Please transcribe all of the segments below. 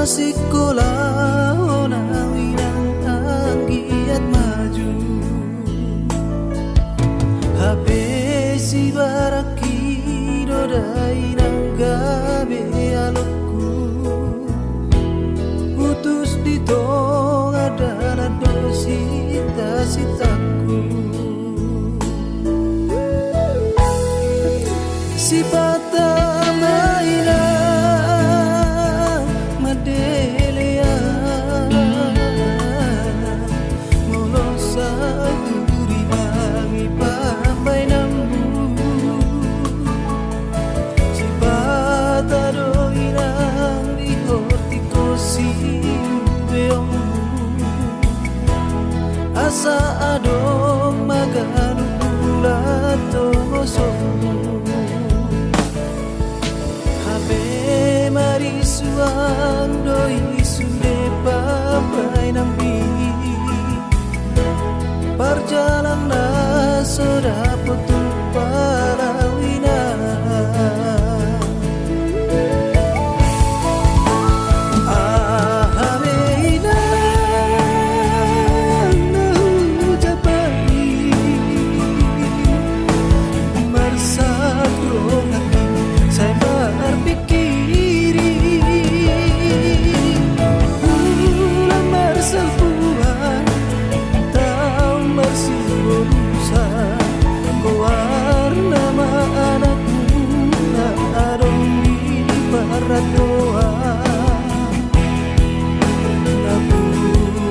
Sekolah onang inang anggiat maju HP si baraki dodai nang gabe alokku putus di tong adalah dosita-sitaku si patah mainan asa adong maganu bulat tosomu habe marisuan doi sunde papai nambi perjalanan soda putu palawina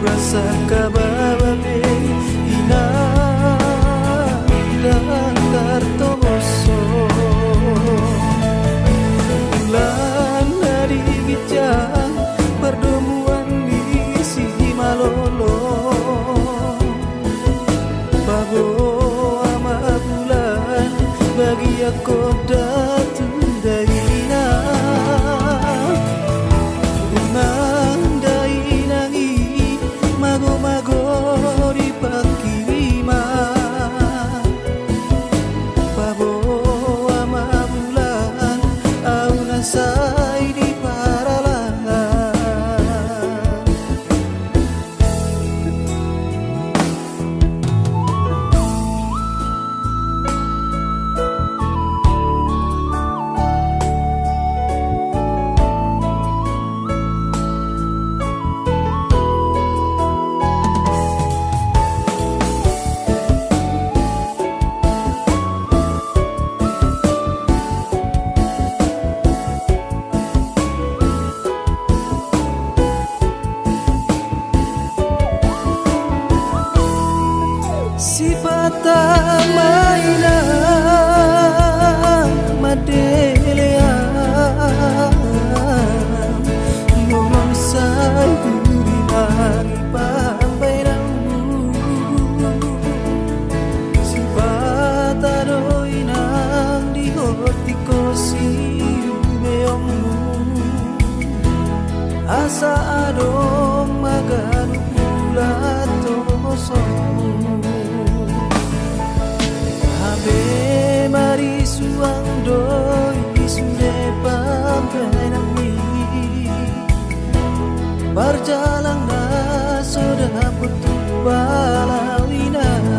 rasa kabababe ina datar tomoso bulan dari bijak pertemuan di si malolo bago ama bulan bagi aku datang dari si patah mainan madelea ngomong duri bagi pampai namu si patah doinang di hotiko si beongmu asa adong maganu bulat tosomu habe marisuang doi sunde pampai nami perjalanan sudah putu balawina